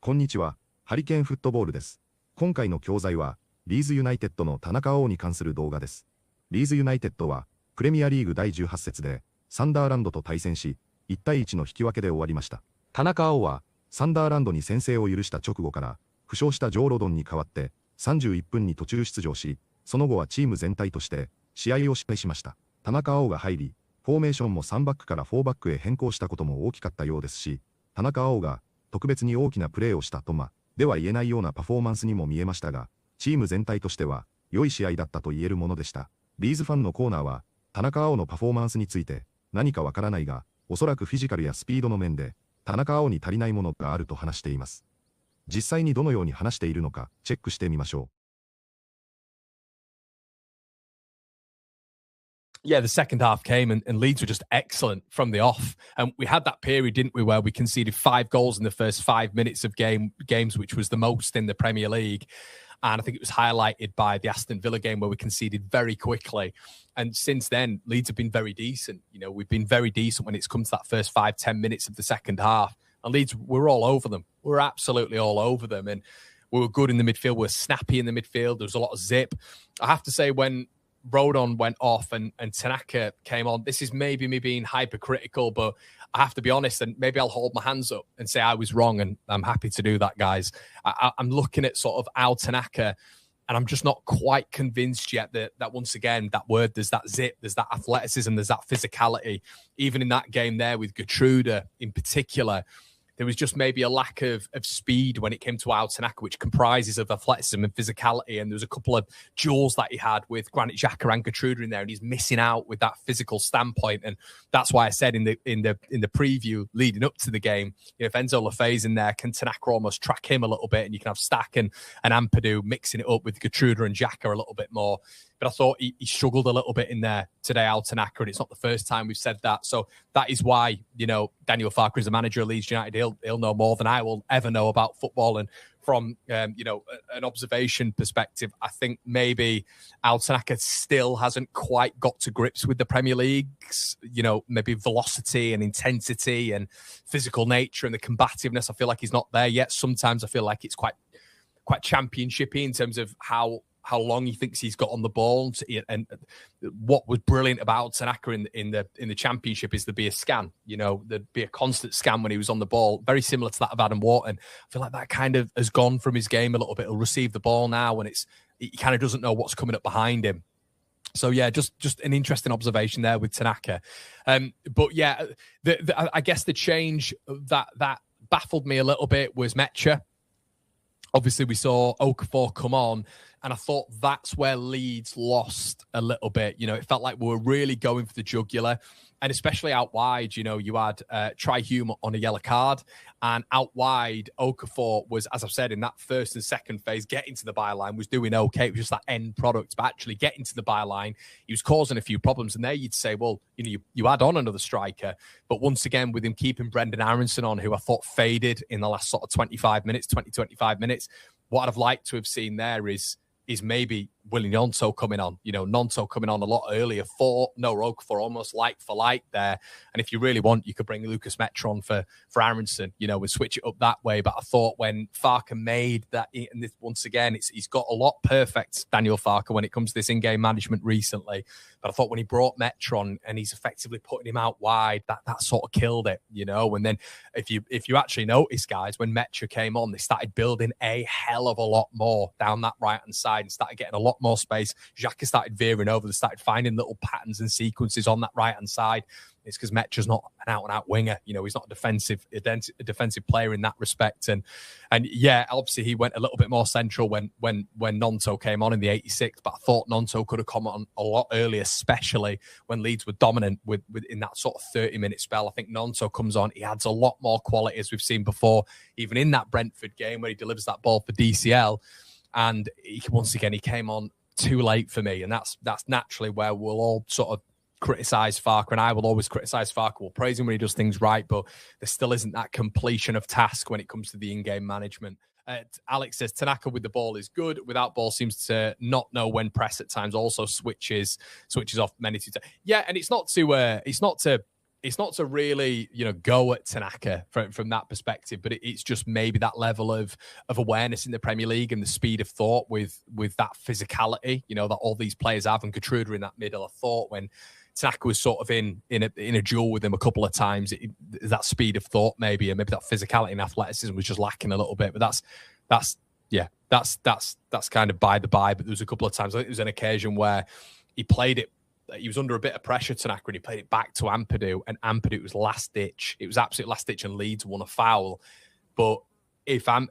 こんにちは、ハリケーンフットボールです。今回の教材は、リーズユナイテッドの田中碧に関する動画です。リーズユナイテッドは、プレミアリーグ第18節で、サンダーランドと対戦し、1対1の引き分けで終わりました。田中碧は、サンダーランドに先制を許した直後から、負傷したジョーロドンに変わって、31分に途中出場し、その後はチーム全体として、試合を支配しました。田中碧が入り、フォーメーションも3バックから4バックへ変更したことも大きかったようですし、田中碧が、特別に大きなプレーをしたとでは言えないようなパフォーマンスにも見えましたが、チーム全体としては、良い試合だったと言えるものでした。リーズファンのコーナーは、田中碧のパフォーマンスについて、何かわからないが、おそらくフィジカルやスピードの面で、田中碧に足りないものがあると話しています。実際にどのように話しているのか、チェックしてみましょう。Yeah, the second half came and Leeds were just excellent from the off. And we had that period, didn't we, where we conceded 5 goals in the first 5 minutes of games, which was the most in the Premier League. And I think it was highlighted by the Aston Villa game where we conceded very quickly. And since then, Leeds have been very decent. You know, we've been very decent when it's come to that first 5-10 minutes of the second half. And Leeds, we're all over them. We're absolutely all over them. And we were good in the midfield. We were snappy in the midfield. There was a lot of zip. I have to say, when Rodon went off and Tanaka came on, this is maybe me being hypercritical, but I have to be honest, and maybe I'll hold my hands up and say I was wrong, and I'm happy to do that, guys. I'm looking at sort of Tanaka, and I'm just not quite convinced yet that once again, that word, there's that zip, there's that athleticism, there's that physicality. Even in that game there with Gertrude in particular, there was just maybe a lack of speed when it came to Tanaka, which comprises of athleticism and physicality. And there was a couple of duels that he had with Granit Xhaka and Gertrude in there, and he's missing out with that physical standpoint. And that's why I said in the preview leading up to the game, you know, if Enzo Lafay's in there, can Tanaka almost track him a little bit, and you can have Stack and Ampadu mixing it up with Gertrude and Xhaka a little bit more. But I thought he struggled a little bit in there today, Tanaka, and it's not the first time we've said that. So that is why, you know, Daniel Farke is the manager of Leeds United. He'll know more than I will ever know about football. And from, you know, an observation perspective, I think maybe Tanaka still hasn't quite got to grips with the Premier League's, you know, maybe velocity and intensity and physical nature and the combativeness. I feel like he's not there yet. Sometimes I feel like it's quite championshipy in terms of how long he thinks he's got on the ball. And what was brilliant about Tanaka in the championship is there'd be a scan. You know, there'd be a constant scan when he was on the ball, very similar to that of Adam Wharton. I feel like that kind of has gone from his game a little bit. He'll receive the ball now, and he kind of doesn't know what's coming up behind him. So yeah, just an interesting observation there with Tanaka. But yeah, I guess the change that baffled me a little bit was Mecha. Obviously, we saw Okafor come on, and I thought that's where Leeds lost a little bit. You know, it felt like we were really going for the jugular, and especially out wide, you know, you had Tri-Hume on a yellow card, and out wide, Okafor was, as I've said, in that first and second phase, getting to the byline, was doing okay. It was just that end product, but actually getting to the byline, he was causing a few problems. And there you'd say, well, you know, you add on another striker, but once again, with him keeping Brendan Aronson on, who I thought faded in the last sort of 25 minutes, what I'd have liked to have seen there is maybe Willie Gnonto coming on, you know, Gnonto coming on a lot earlier for almost like for like there. And if you really want, you could bring Lucas Metron for Aronson, you know, and switch it up that way. But I thought when Farke made that, and this, once again, he's got a lot perfect, Daniel Farke, when it comes to this in-game management recently. But I thought when he brought Metron and he's effectively putting him out wide, that sort of killed it, you know. And then if you actually notice, guys, when Metra came on, they started building a hell of a lot more down that right-hand side and started getting a lot more space. Xhaka started veering over. They started finding little patterns and sequences on that right-hand side. It's because Metra's not an out-and-out winger. You know, he's not a defensive player in that respect. And yeah, obviously he went a little bit more central when Gnonto came on in the 86th. But I thought Gnonto could have come on a lot earlier, especially when Leeds were dominant in that sort of 30-minute spell. I think Gnonto comes on. He adds a lot more quality, as we've seen before, even in that Brentford game where he delivers that ball for DCL. And once again, he came on too late for me. And that's naturally where we'll all sort of criticise Farke, and I will always criticise Farke. We'll praise him when he does things right, but there still isn't that completion of task when it comes to the in-game management. Alex says Tanaka with the ball is good. Without ball seems to not know when press at times. Also switches off many times. Yeah, and it's not to it's not to really, go at Tanaka from that perspective, but it's just maybe that level of awareness in the Premier League and the speed of thought with that physicality, that all these players have. And Gertrude in that middle, I thought when Tanaka was sort of in a duel with him a couple of times, that speed of thought maybe, and maybe that physicality and athleticism was just lacking a little bit. But that's kind of by the by. But there was a couple of times, I think there was an occasion where he played it. He was under a bit of pressure, Tanaka, and he played it back to Ampadu, and Ampadu was last ditch. It was absolute last ditch, and Leeds won a foul. But if there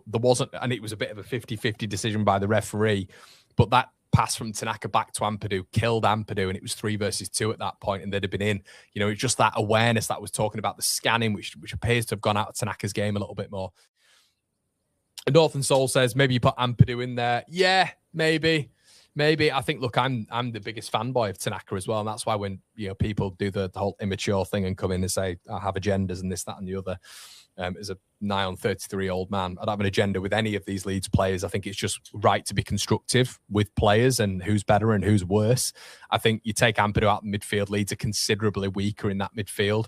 wasn't, and it was a bit of a 50-50 decision by the referee, but that pass from Tanaka back to Ampadu killed Ampadu, and it was 3 versus 2 at that point, and they'd have been in. It's just that awareness that I was talking about, the scanning, which appears to have gone out of Tanaka's game a little bit more. Northern Soul says maybe you put Ampadu in there. Yeah, maybe. I think, look, I'm the biggest fanboy of Tanaka as well, and that's why when people do the whole immature thing and come in and say I have agendas and this, that, and the other, as a nigh on 33-year-old man, I don't have an agenda with any of these Leeds players. I think it's just right to be constructive with players and who's better and who's worse. I think you take Ampadu out of the midfield, Leeds are considerably weaker in that midfield.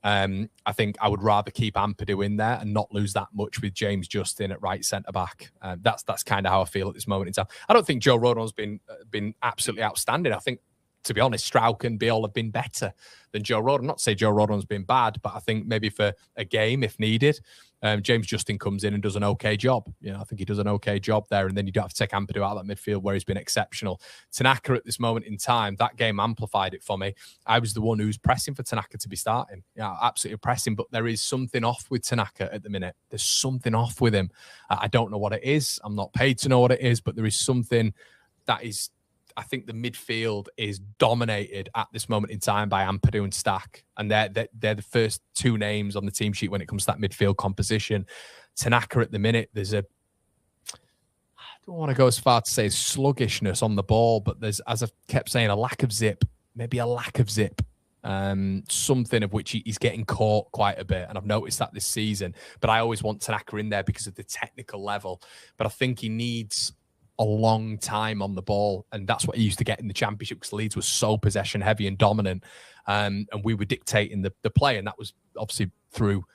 I think I would rather keep Ampadu in there and not lose that much with James Justin at right centre-back. That's kind of how I feel at this moment in time. I don't think Joe Rodon's been absolutely outstanding. I think, to be honest, Strauch and Beale have been better than Joe Rodon. Not to say Joe Rodon's been bad, but I think maybe for a game, if needed, James Justin comes in and does an okay job. I think he does an okay job there, and then you don't have to take Ampadu out of that midfield where he's been exceptional. Tanaka at this moment in time, that game amplified it for me. I was the one who was pressing for Tanaka to be starting. Absolutely pressing, but there is something off with Tanaka at the minute. There's something off with him. I don't know what it is. I'm not paid to know what it is, but there is something that is... I think the midfield is dominated at this moment in time by Ampadu and Stack. And they're the first 2 names on the team sheet when it comes to that midfield composition. Tanaka at the minute, there's I don't want to go as far to say sluggishness on the ball, but there's, as I kept saying, a lack of zip, maybe a lack of zip. Something of which he's getting caught quite a bit. And I've noticed that this season. But I always want Tanaka in there because of the technical level. But I think he needs a long time on the ball, and that's what he used to get in the Championship because Leeds was so possession heavy and dominant, and we were dictating the play, and that was obviously through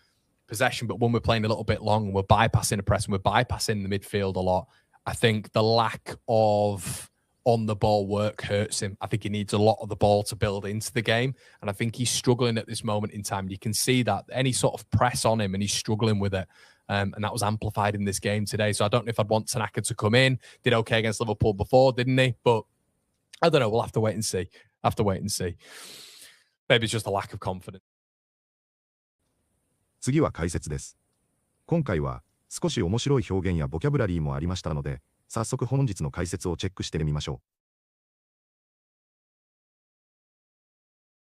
possession. But when we're playing a little bit long and we're bypassing a press and we're bypassing the midfield a lot, I think the lack of on the ball work hurts him. I think he needs a lot of the ball to build into the game, and I think he's struggling at this moment in time. You can see that any sort of press on him and he's struggling with it. And that was amplified in this game today. So I don't know if I'd want Tanaka to come in. Did okay against Liverpool before, didn't he? But I don't know. We'll have to wait and see. Maybe it's just a lack of confidence. 次は解説です。今回は少し面白い表現やボキャブラリーもありましたので、早速本日の解説をチェックしてみましょ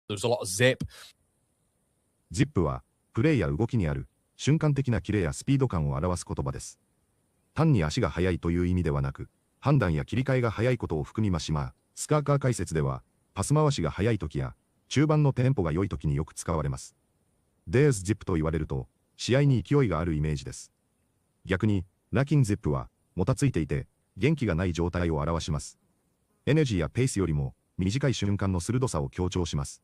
う。There's a lot of zip. ジップはプレーや動きにある瞬間的なキレやスピード感を表す言葉です。単に足が速いという意味ではなく、判断や切り替えが速いことを含みますスカーカー解説では、パス回しが速い時や、中盤のテンポが良い時によく使われます。There's zip と言われると、試合に勢いがあるイメージです。逆に、lacking zip は、もたついていて、元気がない状態を表します。エネジーやペースよりも、短い瞬間の鋭さを強調します。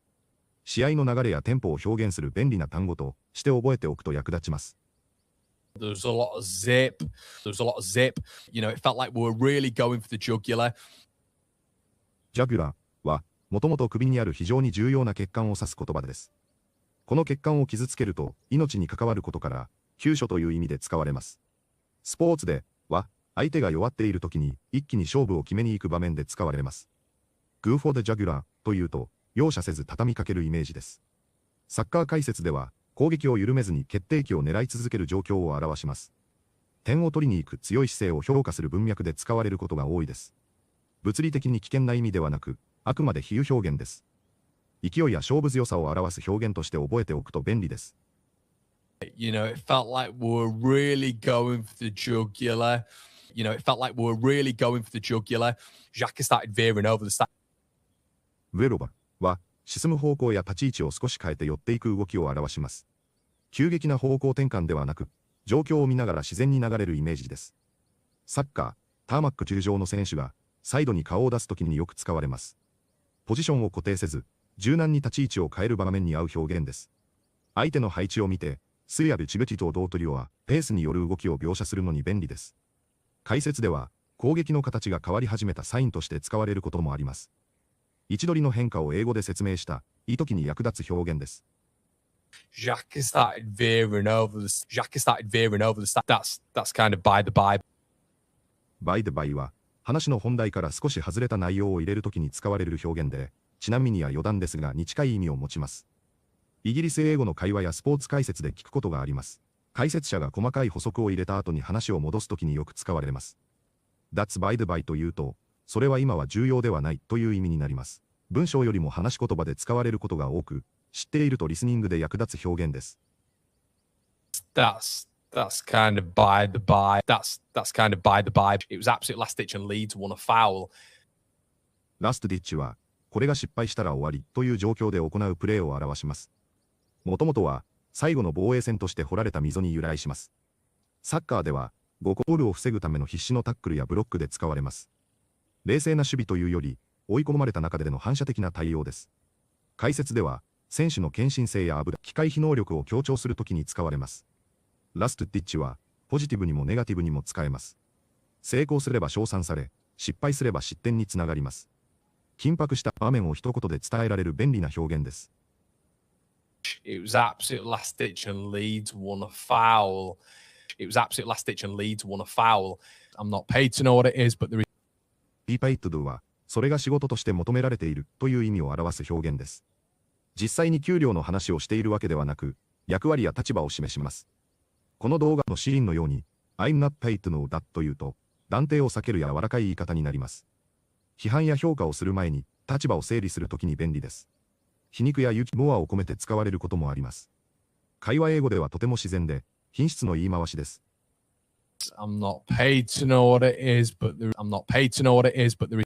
試合の流れやテンポを表現する便利な単語として覚えておくと役立ちます。There's a lot of zip. It felt like we were really going for the jugular. ジャグラーは、もともと首にある非常に重要な血管を指す言葉です。この血管を傷つけると命に関わることから、急所という意味で使われます。スポーツでは、相手が弱っている時に一気に勝負を決めに行く場面で使われます。Go for the jugular というと、容赦せず畳みかけるイメージです。サッカー解説では、攻撃を緩めずに決定機を狙い続ける状況を表します。点を取りに行く強い姿勢を評価する文脈で使われることが多いです。物理的に危険な意味ではなく、あくまで比喩表現です。勢いや勝負強さを表す表現として覚えておくと便利です。It felt like we were really going for the jugular. Xhaka started veering over the side. ウェロバは、進む方向や立ち位置を少し変えて寄っていく動きを表します。急激な方向転換ではなく、状況を見ながら自然に流れるイメージです。サッカー、ターマック中上の選手が、サイドに顔を出すときによく使われます。ポジションを固定せず、柔軟に立ち位置を変える場面に合う表現です。相手の配置を見て、スリアルチベティとドートリオはペースによる動きを描写するのに便利です。解説では、攻撃の形が変わり始めたサインとして使われることもあります。位置取りの変化を英語で説明したいい時に役立つ表現です。Xhaka started veering over the stat. That's kind of by the by. by the by は、話の本題から少し外れた内容を入れるときに使われる表現で、ちなみには余談ですがに近い意味を持ちます。イギリス英語の会話やスポーツ解説で聞くことがあります。解説者が細かい補足を入れた後に話を戻すときによく使われます。That's by the by というと、それは今は重要ではないという意味になります。文章よりも話し言葉で使われることが多く、知っているとリスニングで役立つ表現です。That's kind of by the by. That's kind of by the by. It was absolute last ditch and Leeds won a foul. ラストディッチは、これが失敗したら終わりという状況で行うプレーを表します。もともとは、最後の防衛線として掘られた溝に由来します。サッカーでは、ゴールを防ぐための必死のタックルやブロックで使われます。冷静な守備というより、追い込まれた中での反射的な対応です。解説では、選手の献身性や機械非能力を強調するときに使われます。ラストディッチは、ポジティブにもネガティブにも使えます。成功すれば称賛され、失敗すれば失点につながります。緊迫した場面を一言で伝えられる便利な表現です。It was absolute last ditch and Leeds won a foul. It was absolute last ditch and Leeds won a foul. I'm not paid to know what it is, but there is. be paid to do は、それが仕事として求められているという意味を表す表現です。実際に給料の話をしているわけではなく、役割や立場を示します。この動画のシーンのように、I'm not paid to know that というと、断定を避ける柔らかい言い方になります。批判や評価をする前に、立場を整理するときに便利です。皮肉やモアを込めて使われることもあります。会話英語ではとても自然で、品質の言い回しです。I'm not paid to know what it is, but I'm not paid to know what it is, but there is.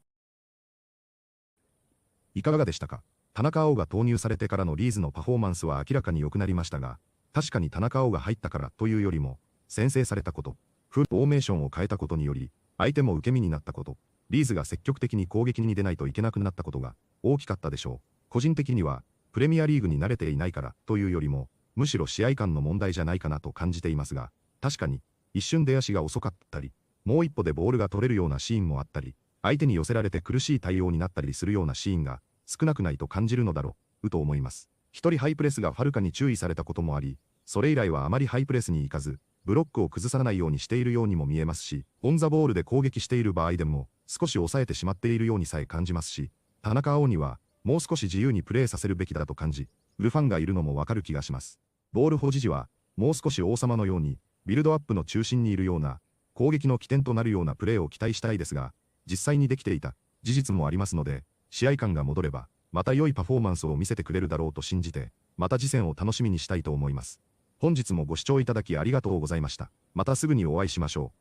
いかがでしたか？田中碧が投入されてからのリーズのパフォーマンスは明らかに良くなりましたが、確かに田中碧が入ったからというよりも、先制されたこと、フォーメーションを変えたことにより、相手も受け身になったこと、リーズが積極的に攻撃に出ないといけなくなったことが大きかったでしょう。個人的には、プレミアリーグに慣れていないからというよりも、むしろ試合感の問題じゃないかなと感じていますが、確かに、一瞬出足が遅かったり、もう一歩でボールが取れるようなシーンもあったり、相手に寄せられて苦しい対応になったりするようなシーンが少なくないと感じるのだろう、と思います。一人ハイプレスがファルカに注意されたこともあり、それ以来はあまりハイプレスに行かず、ブロックを崩さないようにしているようにも見えますし、オンザボールで攻撃している場合でも、少し抑えてしまっているようにさえ感じますし、田中碧には、もう少し自由にプレーさせるべきだと感じ、ファンがいるのもわかる気がします。ボール保持時は、もう少し王様のように、ビルドアップの中心にいるような、攻撃の起点となるようなプレーを期待したいですが、実際にできていた事実もありますので、試合感が戻れば、また良いパフォーマンスを見せてくれるだろうと信じて、また次戦を楽しみにしたいと思います。本日もご視聴いただきありがとうございました。またすぐにお会いしましょう。